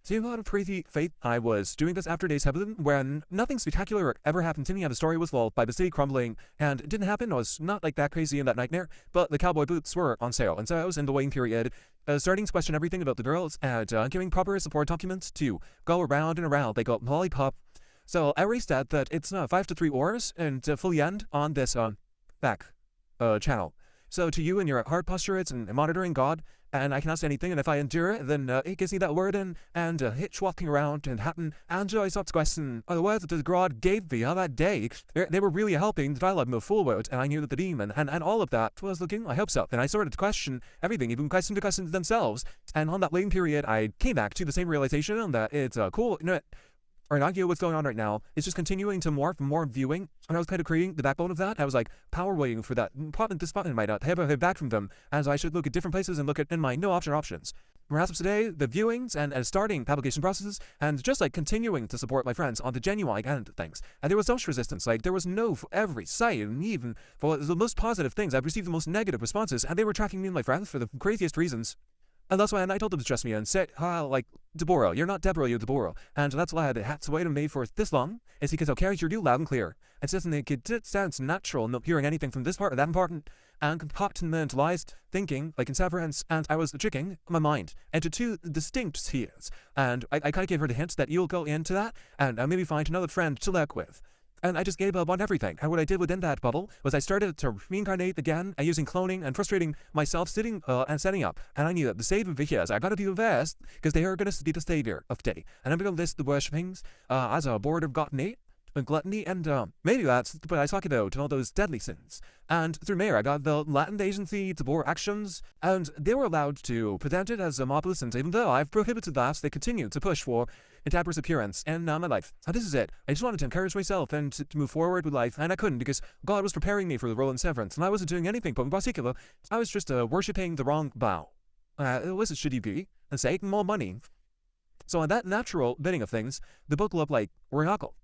See, a lot of crazy fate. I was doing this after days heaven when nothing spectacular ever happened to me and the story was lulled by the city crumbling, and it didn't happen. I was not like that crazy in that nightmare, but the cowboy boots were on sale, and so I was in the waiting period, starting to question everything about the girls and giving proper support documents to go around and around like a lollipop. So I raced at that it's 5 to 3 hours and fully end on this back channel. So to you and your hard posturates and monitoring God, and I cannot say anything, and if I endure it, then it gives me that word in, and hitch walking around and happen, and I start to question, the words that God gave me on that day, they were really helping the dialogue move forward, and I knew that the demon, and all of that was looking, I hope so, and I started to question everything, even questioning the questions themselves, and on that waiting period, I came back to the same realization that it's cool, or not what's going on right now. It's just continuing to morph, more viewing, and I was kind of creating the backbone of that. I was like power waiting for that this button might not have a head back from them, as I should look at different places and look at in my no option options. Whereas of today, the viewings and starting publication processes, and just like continuing to support my friends on the genuine end of things. And there was so much resistance, like there was no for every site, and even for the most positive things, I've received the most negative responses, and they were tracking me and my friends for the craziest reasons. And that's why I told them to trust me and said, like, Deborah, you're not Deborah, you're Deborah. And that's why they had to wait on me for this long, is because I'll carry your deal loud and clear. It doesn't make it sounds natural not hearing anything from this part or that important, and compartmentalized thinking, like in severance, and I was tricking my mind into two distinct spheres. And I kind of gave her the hint that you'll go into that, and maybe find another friend to lurk with. And I just gave up on everything. And what I did within that bubble was I started to reincarnate again using cloning and frustrating myself sitting and setting up. And I knew that the savior of here is I gotta be the best because they are gonna be the savior of today. And I'm gonna list the worshipings as a board of gluttony, and maybe that's what I talk about and all those deadly sins. And through Mayor, I got the Latin agency to bore actions, and they were allowed to present it as a mob and even though I've prohibited that, they continue to push for adverse appearance in my life. So this is it. I just wanted to encourage myself and to move forward with life, and I couldn't because God was preparing me for the role in Severance, and I wasn't doing anything, but in particular, I was just worshipping the wrong bow. Was it should he be? And Satan more money. So on that natural bidding of things, the book looked like Oracle.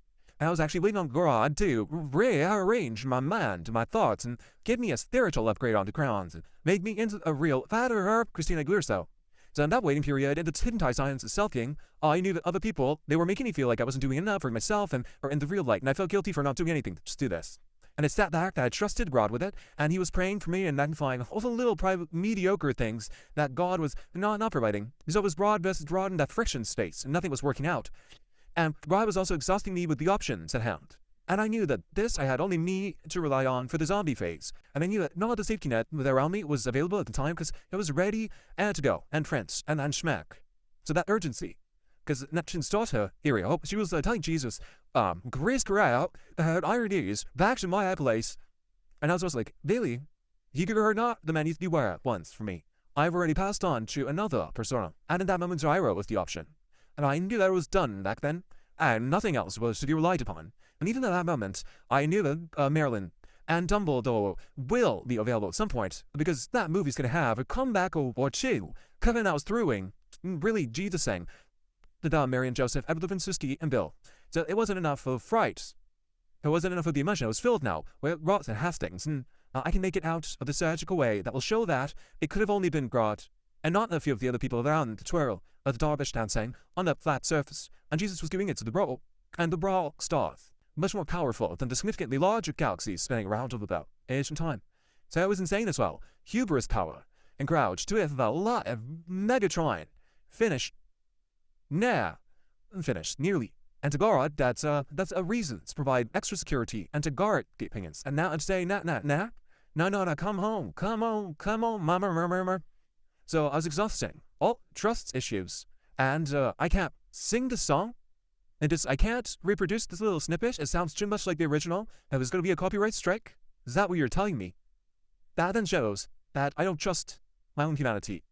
I was actually waiting on God to rearrange my mind, my thoughts, and give me a spiritual upgrade on the crowns, and make me into a real fatter Christina Glurso. So in that waiting period, in the hypnotized science of self-king, I knew that other people, they were making me feel like I wasn't doing enough for myself or in the real light, and I felt guilty for not doing anything. Just do this. And it's that fact that I trusted God with it, and he was praying for me and magnifying all the little private mediocre things that God was not providing. So it was broad versus broad in that friction space, and nothing was working out. And God was also exhausting me with the options at hand. And I knew that this I had only me to rely on for the zombie phase. And I knew that no other safety net around me was available at the time because it was ready and to go, and Prince, and schmack. So that urgency. Because Neptune's daughter, Ariel, she was telling Jesus, Grace Corral, ironies, back to my place. And I was just like, really? You give her not the man needs to beware once for me. I've already passed on to another persona. And in that moment, Gyro was the option. And I knew that it was done back then, and nothing else was to be relied upon. And even at that moment, I knew that Marilyn and Dumbledore will be available at some point, because that movie's going to have a comeback or two, coming out throughing, really Jesus-ing, the Mary and Joseph, Evelyn, Suski, and Bill. So it wasn't enough of fright. It wasn't enough of the emotion. It was filled now with Ross and Hastings, and I can make it out of the surgical way that will show that it could have only been God, and not a few of the other people around the twirl of the Darvish dancing on that flat surface, and Jesus was giving it to the bro, and the bro stars, much more powerful than the significantly larger galaxies spinning around over about age and time. So it was insane as well. Hubris power, and grouch to have a lot of Megatron finished, finished, nearly. And to guard, that's a reason to provide extra security and to guard the opinions. And now and say, no, come home, mama. So I was exhausting. All trust issues. And I can't sing the song. And I can't reproduce this little snippet. It sounds too much like the original. It was going to be a copyright strike. Is that what you're telling me? That then shows that I don't trust my own humanity.